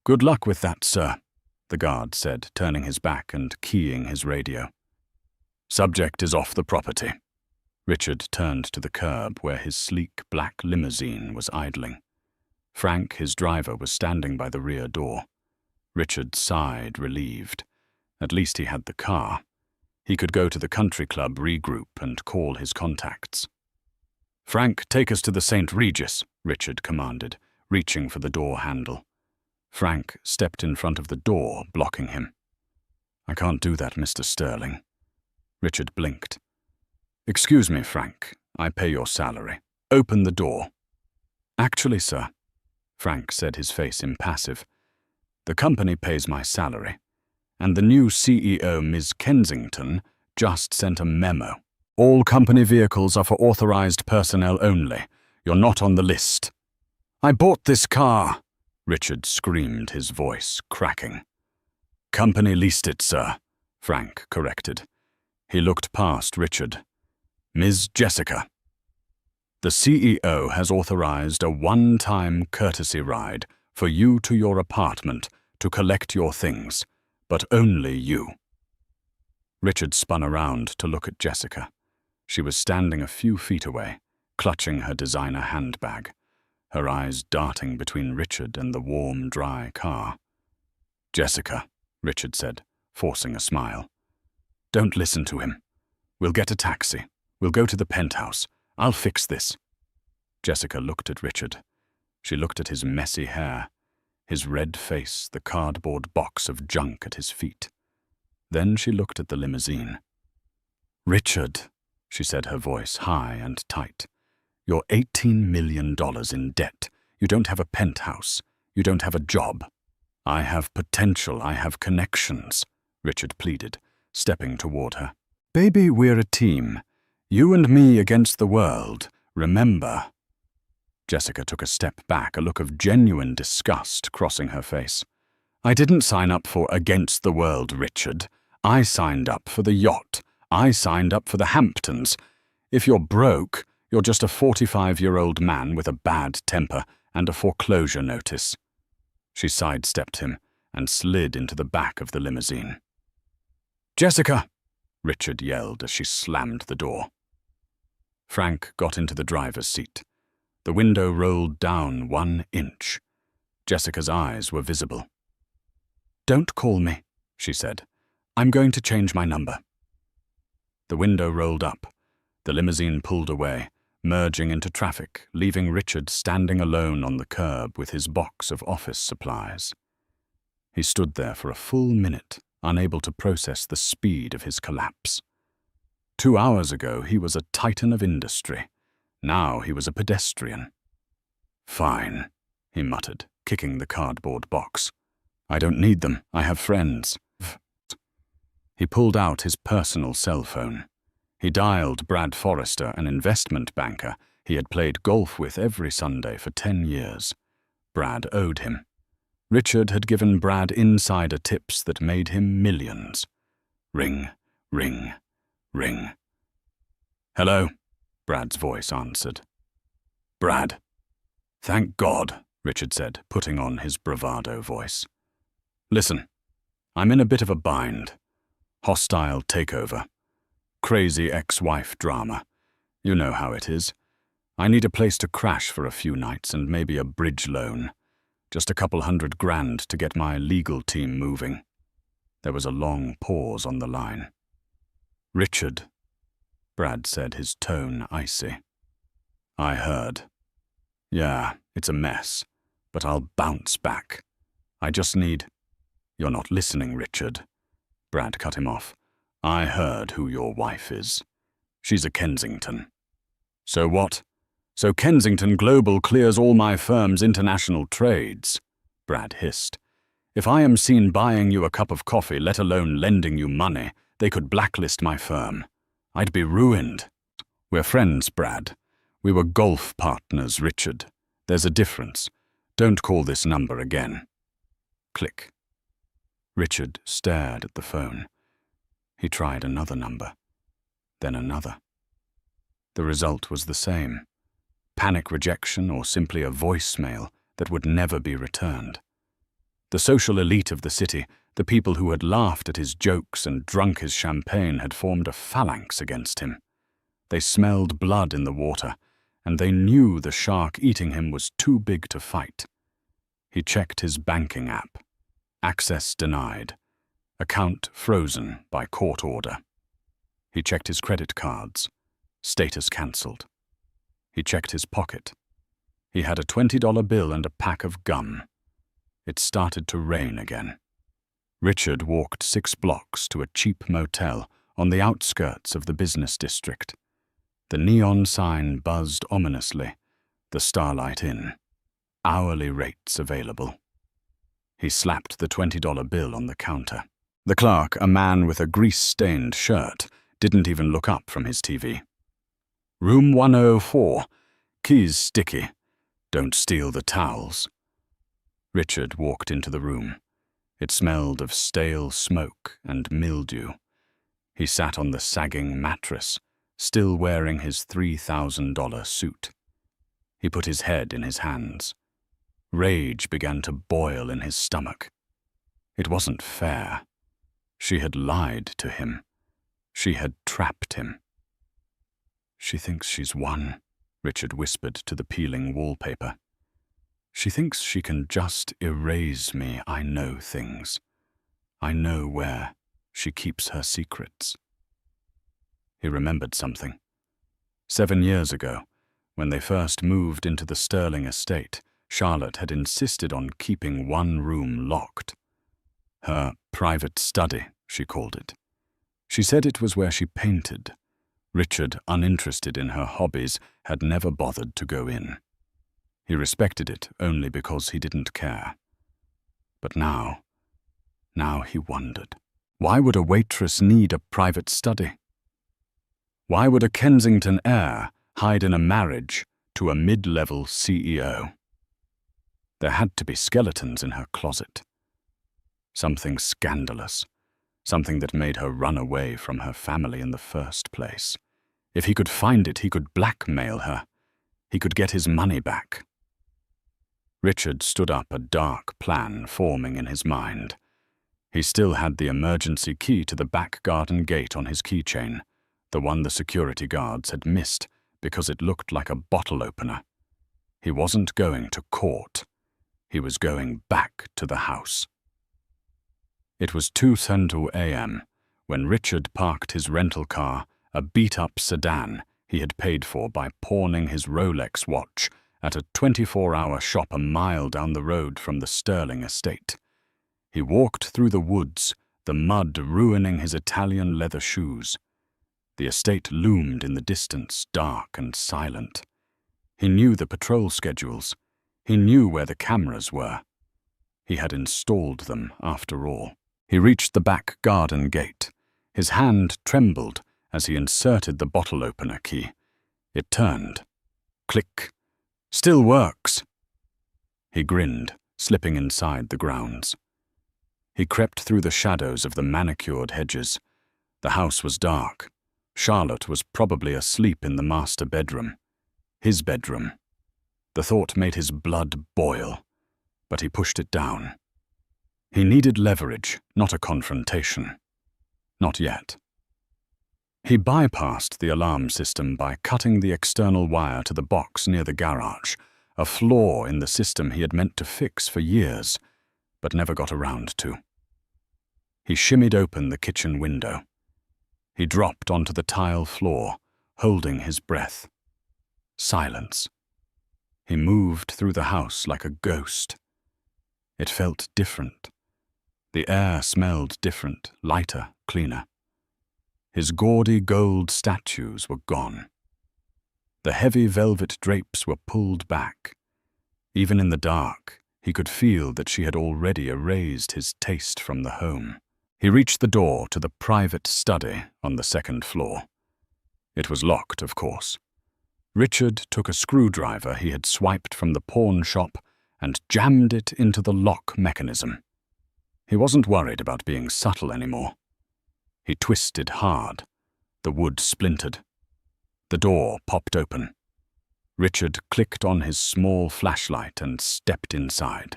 "Good luck with that, sir," the guard said, turning his back and keying his radio. "Subject is off the property." Richard turned to the curb where his sleek black limousine was idling. Frank, his driver, was standing by the rear door. Richard sighed, relieved. At least he had the car. He could go to the country club, regroup, and call his contacts. "Frank, take us to the St. Regis," Richard commanded, reaching for the door handle. Frank stepped in front of the door, blocking him. "I can't do that, Mr. Sterling." Richard blinked. "Excuse me, Frank. I pay your salary. Open the door." "Actually, sir," Frank said, his face impassive, "the company pays my salary. And the new CEO, Ms. Kensington, just sent a memo. All company vehicles are for authorized personnel only. You're not on the list." "I bought this car," Richard screamed, his voice cracking. "Company leased it, sir," Frank corrected. He looked past Richard. "Ms. Jessica, the CEO has authorized a one-time courtesy ride for you to your apartment to collect your things. But only you." Richard spun around to look at Jessica. She was standing a few feet away, clutching her designer handbag, her eyes darting between Richard and the warm, dry car. "Jessica," Richard said, forcing a smile. "Don't listen to him. We'll get a taxi. We'll go to the penthouse. I'll fix this." Jessica looked at Richard. She looked at his messy hair, his red face, the cardboard box of junk at his feet. Then she looked at the limousine. "Richard," she said, her voice high and tight, "you're $18 million in debt. You don't have a penthouse. You don't have a job." "I have potential. I have connections," Richard pleaded, stepping toward her. "Baby, we're a team. You and me against the world. Remember." Jessica took a step back, a look of genuine disgust crossing her face. "I didn't sign up for against the world, Richard. I signed up for the yacht. I signed up for the Hamptons. If you're broke, you're just a 45-year-old man with a bad temper and a foreclosure notice." She sidestepped him and slid into the back of the limousine. "Jessica!" Richard yelled as she slammed the door. Frank got into the driver's seat. The window rolled down 1 inch. Jessica's eyes were visible. "Don't call me," she said. "I'm going to change my number." The window rolled up. The limousine pulled away, merging into traffic, leaving Richard standing alone on the curb with his box of office supplies. He stood there for a full minute, unable to process the speed of his collapse. 2 hours ago, he was a titan of industry. Now he was a pedestrian. "Fine," he muttered, kicking the cardboard box. "I don't need them. I have friends." He pulled out his personal cell phone. He dialed Brad Forrester, an investment banker he had played golf with every Sunday for 10 years. Brad owed him. Richard had given Brad insider tips that made him millions. Ring, ring, ring. "Hello?" Brad's voice answered. Brad. Thank God, Richard said, putting on his bravado voice. Listen, I'm in a bit of a bind. Hostile takeover. Crazy ex-wife drama. You know how it is. I need a place to crash for a few nights and maybe a bridge loan. Just a couple $100,000 to get my legal team moving. There was a long pause on the line. Richard, Brad said, his tone icy. I heard. Yeah, it's a mess, but I'll bounce back. I just need... You're not listening, Richard. Brad cut him off. I heard who your wife is. She's a Kensington. So what? So Kensington Global clears all my firm's international trades, Brad hissed. If I am seen buying you a cup of coffee, let alone lending you money, they could blacklist my firm. I'd be ruined. We're friends, Brad. We were golf partners, Richard. There's a difference. Don't call this number again. Click. Richard stared at the phone. He tried another number, then another. The result was the same. Panic rejection or simply a voicemail that would never be returned. The social elite of the city, the people who had laughed at his jokes and drunk his champagne, had formed a phalanx against him. They smelled blood in the water, and they knew the shark eating him was too big to fight. He checked his banking app. Access denied. Account frozen by court order. He checked his credit cards. Status cancelled. He checked his pocket. He had a $20 bill and a pack of gum. It started to rain again. Richard walked 6 blocks to a cheap motel on the outskirts of the business district. The neon sign buzzed ominously. The Starlight Inn. Hourly rates available. He slapped the $20 bill on the counter. The clerk, a man with a grease-stained shirt, didn't even look up from his TV. Room 104. Keys sticky. Don't steal the towels. Richard walked into the room. It smelled of stale smoke and mildew. He sat on the sagging mattress, still wearing his $3,000 suit. He put his head in his hands. Rage began to boil in his stomach. It wasn't fair. She had lied to him. She had trapped him. She thinks she's won, Richard whispered to the peeling wallpaper. She thinks she can just erase me. I know things. I know where she keeps her secrets. He remembered something. 7 years ago, when they first moved into the Sterling estate, Charlotte had insisted on keeping one room locked. Her private study, she called it. She said it was where she painted. Richard, uninterested in her hobbies, had never bothered to go in. He respected it only because he didn't care. But now he wondered. Why would a waitress need a private study? Why would a Kensington heir hide in a marriage to a mid-level CEO? There had to be skeletons in her closet. Something scandalous. Something that made her run away from her family in the first place. If he could find it, he could blackmail her. He could get his money back. Richard stood up, a dark plan forming in his mind. He still had the emergency key to the back garden gate on his keychain, the one the security guards had missed because it looked like a bottle opener. He wasn't going to court. He was going back to the house. It was 2:10 a.m. when Richard parked his rental car, a beat-up sedan he had paid for by pawning his Rolex watch at a 24-hour shop a mile down the road from the Sterling estate. He walked through the woods, the mud ruining his Italian leather shoes. The estate loomed in the distance, dark and silent. He knew the patrol schedules. He knew where the cameras were. He had installed them, after all. He reached the back garden gate. His hand trembled as he inserted the bottle opener key. It turned. Click. Still works. He grinned, slipping inside the grounds. He crept through the shadows of the manicured hedges. The house was dark. Charlotte was probably asleep in the master bedroom. His bedroom. The thought made his blood boil, but he pushed it down. He needed leverage, not a confrontation. Not yet. He bypassed the alarm system by cutting the external wire to the box near the garage, a flaw in the system he had meant to fix for years, but never got around to. He shimmied open the kitchen window. He dropped onto the tile floor, holding his breath. Silence. He moved through the house like a ghost. It felt different. The air smelled different, lighter, cleaner. His gaudy gold statues were gone. The heavy velvet drapes were pulled back. Even in the dark, he could feel that she had already erased his taste from the home. He reached the door to the private study on the second floor. It was locked, of course. Richard took a screwdriver he had swiped from the pawn shop and jammed it into the lock mechanism. He wasn't worried about being subtle anymore. He twisted hard. The wood splintered. The door popped open. Richard clicked on his small flashlight and stepped inside.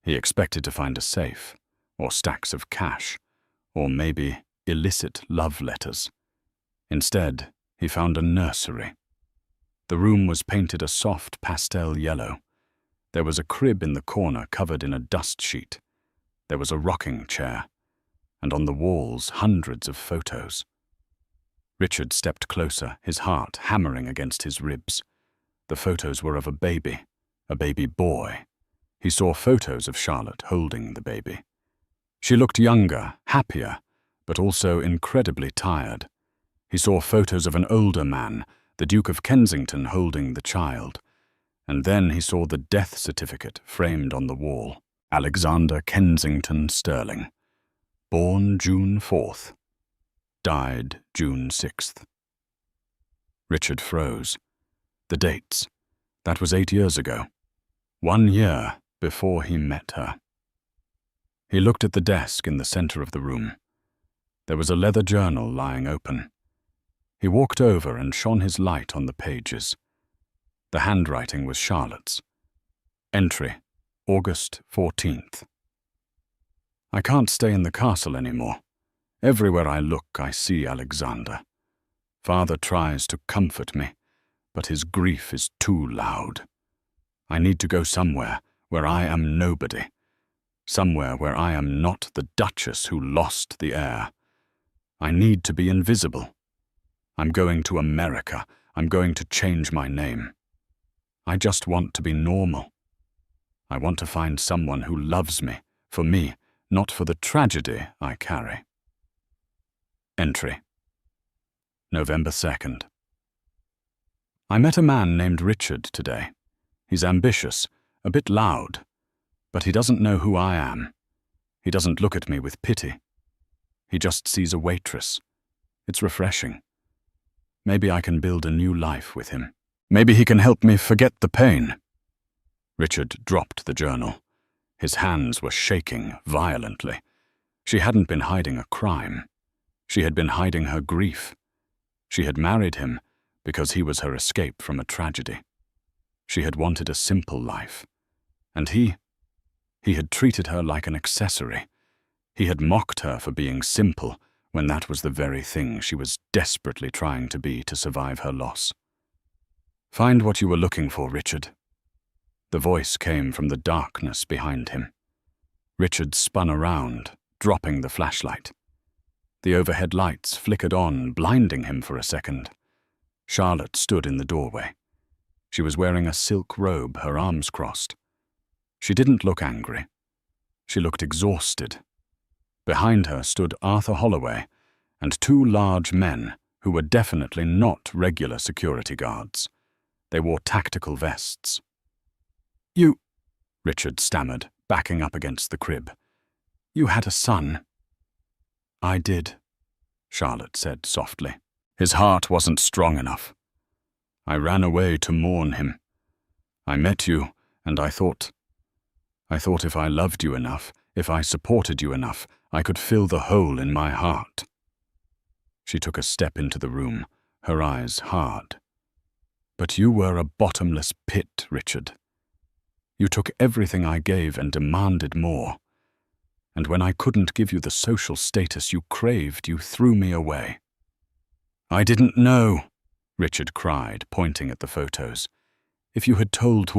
He expected to find a safe, or stacks of cash, or maybe illicit love letters. Instead, he found a nursery. The room was painted a soft pastel yellow. There was a crib in the corner covered in a dust sheet. There was a rocking chair, and on the walls hundreds of photos. Richard stepped closer, his heart hammering against his ribs. The photos were of a baby boy. He saw photos of Charlotte holding the baby. She looked younger, happier, but also incredibly tired. He saw photos of an older man, the Duke of Kensington, holding the child. And then he saw the death certificate framed on the wall. Alexander Kensington Sterling. Born June 4th. Died June 6th. Richard froze. The dates. That was 8 years ago. 1 year before he met her. He looked at the desk in the center of the room. There was a leather journal lying open. He walked over and shone his light on the pages. The handwriting was Charlotte's. Entry, August 14th. I can't stay in the castle anymore. Everywhere I look, I see Alexander. Father tries to comfort me, but his grief is too loud. I need to go somewhere where I am nobody. Somewhere where I am not the Duchess who lost the heir. I need to be invisible. I'm going to America. I'm going to change my name. I just want to be normal. I want to find someone who loves me, for me, not for the tragedy I carry. Entry. November 2nd. I met a man named Richard today. He's ambitious, a bit loud, but he doesn't know who I am. He doesn't look at me with pity. He just sees a waitress. It's refreshing. Maybe I can build a new life with him. Maybe he can help me forget the pain. Richard dropped the journal. His hands were shaking violently. She hadn't been hiding a crime. She had been hiding her grief. She had married him because he was her escape from a tragedy. She had wanted a simple life. And he had treated her like an accessory. He had mocked her for being simple when that was the very thing she was desperately trying to be to survive her loss. Find what you were looking for, Richard. The voice came from the darkness behind him. Richard spun around, dropping the flashlight. The overhead lights flickered on, blinding him for a second. Charlotte stood in the doorway. She was wearing a silk robe, her arms crossed. She didn't look angry. She looked exhausted. Behind her stood Arthur Holloway and two large men who were definitely not regular security guards. They wore tactical vests. "You," Richard stammered, backing up against the crib. "You had a son." "I did," Charlotte said softly. "His heart wasn't strong enough. I ran away to mourn him. I met you, and I thought if I loved you enough, if I supported you enough, I could fill the hole in my heart." She took a step into the room, her eyes hard. "But you were a bottomless pit, Richard. You took everything I gave and demanded more. And when I couldn't give you the social status you craved, you threw me away." "I didn't know," Richard cried, pointing at the photos. "If you had told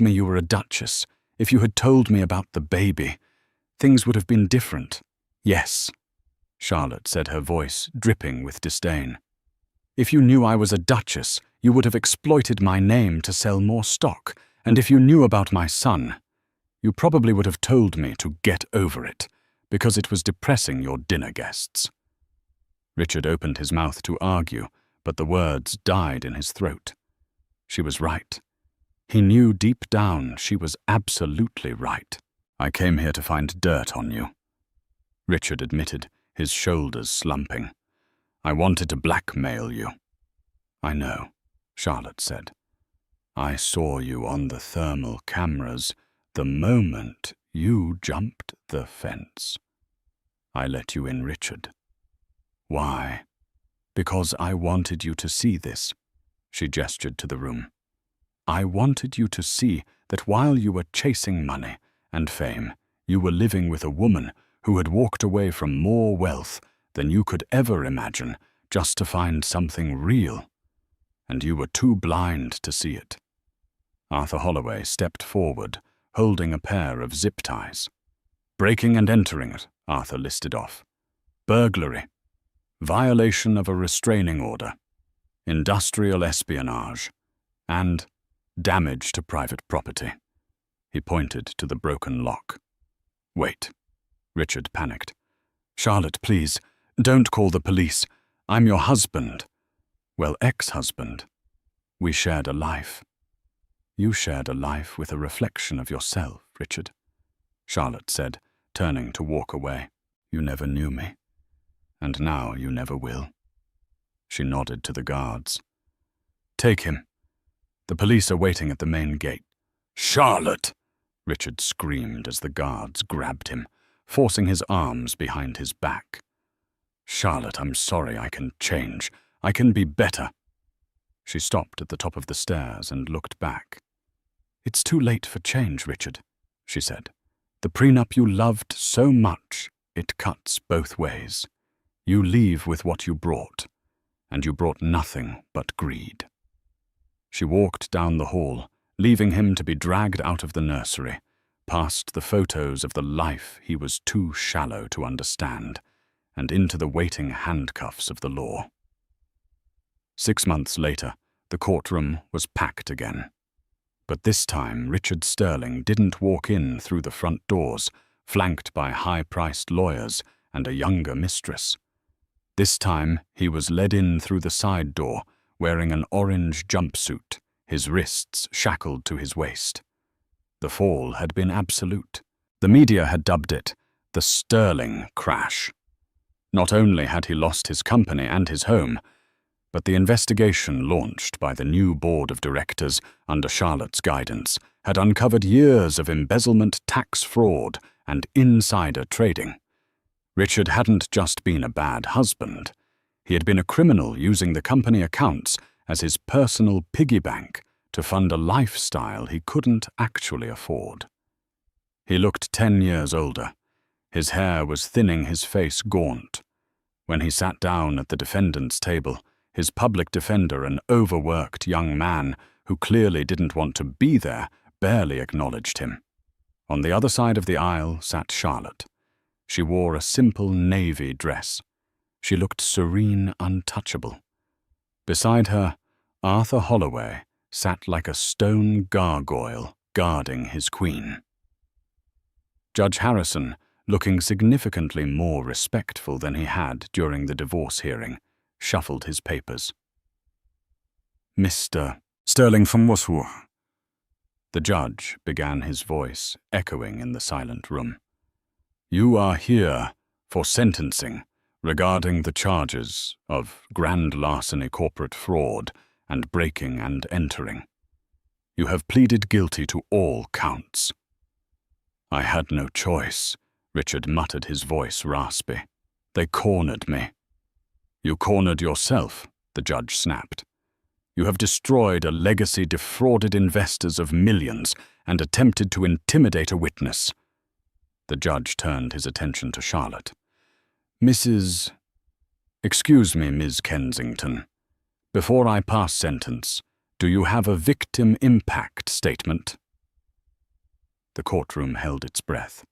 me you were a duchess, if you had told me about the baby, things would have been different." "Yes," Charlotte said, her voice dripping with disdain. "If you knew I was a duchess, you would have exploited my name to sell more stock, and if you knew about my son, you probably would have told me to get over it, because it was depressing your dinner guests." Richard opened his mouth to argue, but the words died in his throat. She was right. He knew deep down she was absolutely right. "I came here to find dirt on you," Richard admitted, his shoulders slumping. "I wanted to blackmail you." "I know," Charlotte said. "I saw you on the thermal cameras the moment you jumped the fence. I let you in, Richard." "Why?" "Because I wanted you to see this." She gestured to the room. "I wanted you to see that while you were chasing money and fame, you were living with a woman who had walked away from more wealth than you could ever imagine just to find something real. And you were too blind to see it." Arthur Holloway stepped forward, holding a pair of zip ties. "Breaking and entering it," Arthur listed off. "Burglary. Violation of a restraining order. Industrial espionage. And damage to private property." He pointed to the broken lock. "Wait." Richard panicked. "Charlotte, please, don't call the police. I'm your husband. Well, ex-husband. We shared a life." "You shared a life with a reflection of yourself, Richard," Charlotte said, turning to walk away. "You never knew me, and now you never will." She nodded to the guards. "Take him. The police are waiting at the main gate." "Charlotte!" Richard screamed as the guards grabbed him, forcing his arms behind his back. "Charlotte, I'm sorry. I can change. I can be better." She stopped at the top of the stairs and looked back. "It's too late for change, Richard," she said. "The prenup you loved so much, it cuts both ways. You leave with what you brought, and you brought nothing but greed." She walked down the hall, leaving him to be dragged out of the nursery, past the photos of the life he was too shallow to understand, and into the waiting handcuffs of the law. 6 months later, the courtroom was packed again. But this time, Richard Sterling didn't walk in through the front doors, flanked by high-priced lawyers and a younger mistress. This time, he was led in through the side door, wearing an orange jumpsuit, his wrists shackled to his waist. The fall had been absolute. The media had dubbed it the Sterling crash. Not only had he lost his company and his home, but the investigation launched by the new board of directors under Charlotte's guidance had uncovered years of embezzlement, tax fraud, and insider trading. Richard hadn't just been a bad husband. He had been a criminal using the company accounts as his personal piggy bank to fund a lifestyle he couldn't actually afford. He looked 10 years older. His hair was thinning, his face gaunt. When he sat down at the defendant's table, his public defender, an overworked young man who clearly didn't want to be there, barely acknowledged him. On the other side of the aisle sat Charlotte. She wore a simple navy dress. She looked serene, untouchable. Beside her, Arthur Holloway sat like a stone gargoyle guarding his queen. Judge Harrison, looking significantly more respectful than he had during the divorce hearing, shuffled his papers. "Mr. Sterling from Waswar." The judge began, his voice echoing in the silent room. "You are here for sentencing regarding the charges of grand larceny, corporate fraud, and breaking and entering. You have pleaded guilty to all counts." "I had no choice," Richard muttered, his voice raspy. "They cornered me." You cornered yourself, the judge snapped. You have destroyed a legacy, defrauded investors of millions, and attempted to intimidate a witness. The judge turned his attention to Charlotte. Excuse me, Ms. Kensington. Before I pass sentence, do you have a victim impact statement? The courtroom held its breath.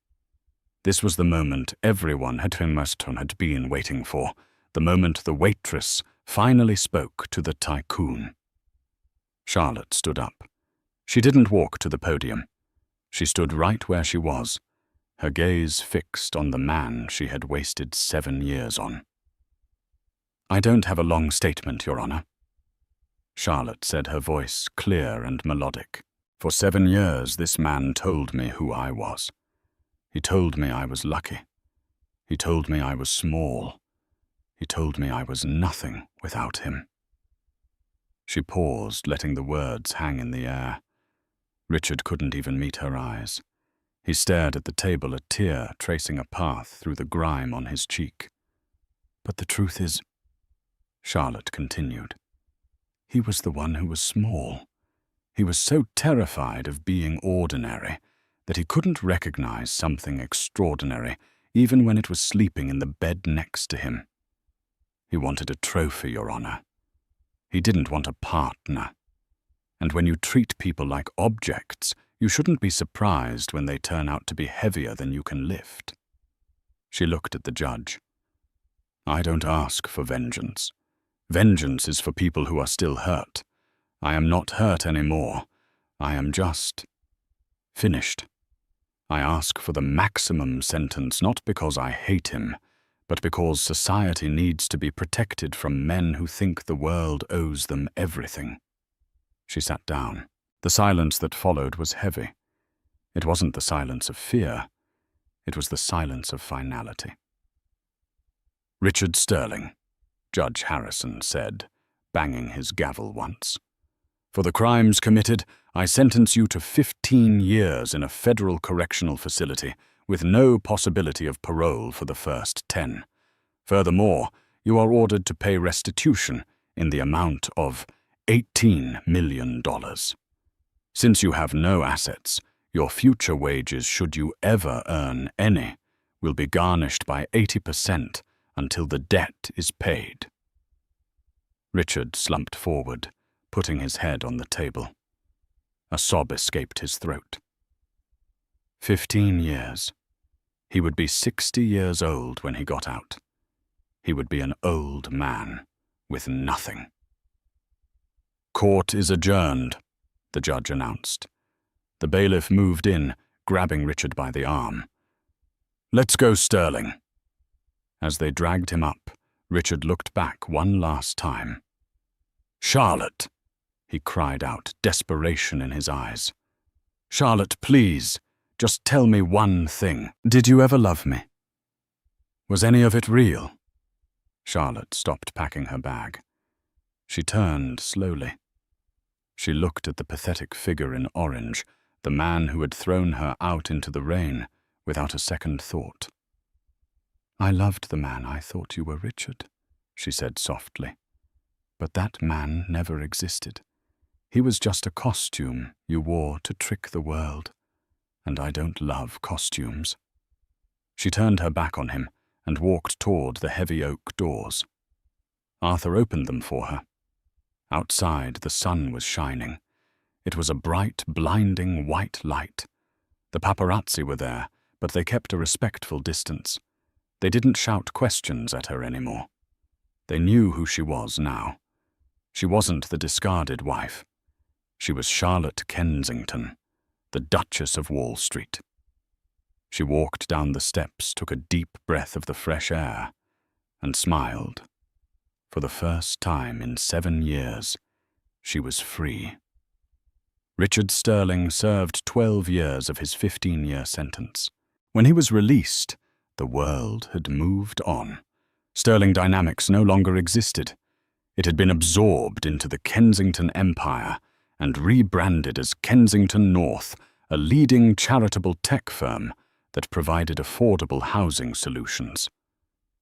This was the moment everyone had been waiting for, the moment the waitress finally spoke to the tycoon. Charlotte stood up. She didn't walk to the podium. She stood right where she was, her gaze fixed on the man she had wasted 7 years on. I don't have a long statement, Your Honor. Charlotte said, her voice clear and melodic. For 7 years, this man told me who I was. He told me I was lucky. He told me I was small. He told me I was nothing without him. She paused, letting the words hang in the air. Richard couldn't even meet her eyes. He stared at the table, a tear tracing a path through the grime on his cheek. But the truth is, Charlotte continued, he was the one who was small. He was so terrified of being ordinary that he couldn't recognize something extraordinary, even when it was sleeping in the bed next to him. He wanted a trophy, Your Honor. He didn't want a partner. And when you treat people like objects, you shouldn't be surprised when they turn out to be heavier than you can lift. She looked at the judge. I don't ask for vengeance. Vengeance is for people who are still hurt. I am not hurt anymore. I am just finished. I ask for the maximum sentence not because I hate him, but because society needs to be protected from men who think the world owes them everything. She sat down. The silence that followed was heavy. It wasn't the silence of fear. It was the silence of finality. Richard Sterling, Judge Harrison said, banging his gavel once. For the crimes committed, I sentence you to 15 years in a federal correctional facility with no possibility of parole for the first 10. Furthermore, you are ordered to pay restitution in the amount of $18 million. Since you have no assets, your future wages, should you ever earn any, will be garnished by 80% until the debt is paid. Richard slumped forward, putting his head on the table. A sob escaped his throat. 15 years. He would be 60 years old when he got out. He would be an old man with nothing. Court is adjourned, the judge announced. The bailiff moved in, grabbing Richard by the arm. Let's go, Sterling. As they dragged him up, Richard looked back one last time. Charlotte, he cried out, desperation in his eyes. Charlotte, please, just tell me one thing. Did you ever love me? Was any of it real? Charlotte stopped packing her bag. She turned slowly. She looked at the pathetic figure in orange, the man who had thrown her out into the rain, without a second thought. I loved the man I thought you were, Richard, she said softly. But that man never existed. He was just a costume you wore to trick the world, and I don't love costumes. She turned her back on him and walked toward the heavy oak doors. Arthur opened them for her. Outside, the sun was shining. It was a bright, blinding white light. The paparazzi were there, but they kept a respectful distance. They didn't shout questions at her anymore. They knew who she was now. She wasn't the discarded wife. She was Charlotte Kensington, the Duchess of Wall Street. She walked down the steps, took a deep breath of the fresh air, and smiled. For the first time in 7 years, she was free. Richard Sterling served 12 years of his 15-year sentence. When he was released, the world had moved on. Sterling Dynamics no longer existed. It had been absorbed into the Kensington Empire and rebranded as Kensington North, a leading charitable tech firm that provided affordable housing solutions.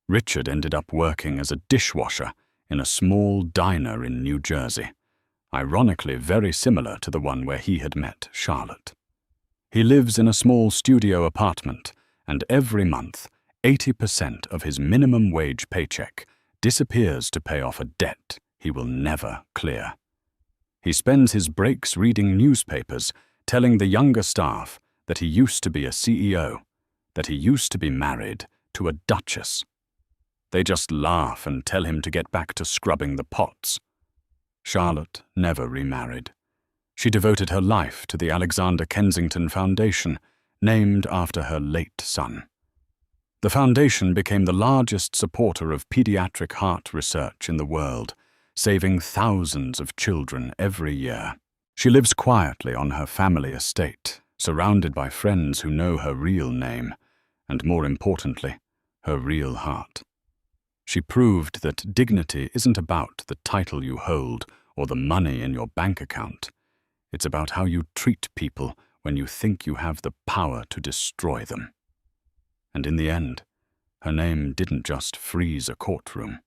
Richard ended up working as a dishwasher in a small diner in New Jersey, ironically very similar to the one where he had met Charlotte. He lives in a small studio apartment, and every month, 80% of his minimum wage paycheck disappears to pay off a debt he will never clear. He spends his breaks reading newspapers, telling the younger staff that he used to be a CEO, that he used to be married to a duchess. They just laugh and tell him to get back to scrubbing the pots. Charlotte never remarried. She devoted her life to the Alexander Kensington Foundation, named after her late son. The foundation became the largest supporter of pediatric heart research in the world, saving thousands of children every year. She lives quietly on her family estate, surrounded by friends who know her real name, and more importantly, her real heart. She proved that dignity isn't about the title you hold or the money in your bank account. It's about how you treat people when you think you have the power to destroy them. And in the end, her name didn't just freeze a courtroom.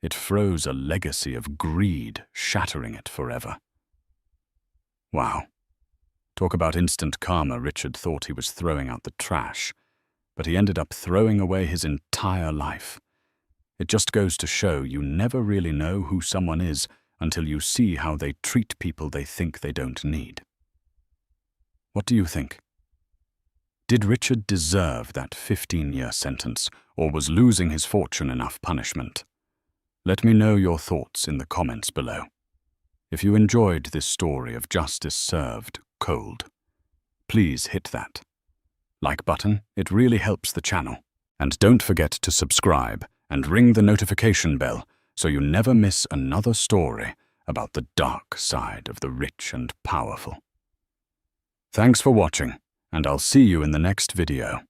It froze a legacy of greed, shattering it forever. Wow. Talk about instant karma. Richard thought he was throwing out the trash, but he ended up throwing away his entire life. It just goes to show you never really know who someone is until you see how they treat people they think they don't need. What do you think? Did Richard deserve that 15-year sentence, or was losing his fortune enough punishment? Let me know your thoughts in the comments below. If you enjoyed this story of justice served cold, please hit that like button. It really helps the channel. And don't forget to subscribe and ring the notification bell so you never miss another story about the dark side of the rich and powerful. Thanks for watching, and I'll see you in the next video.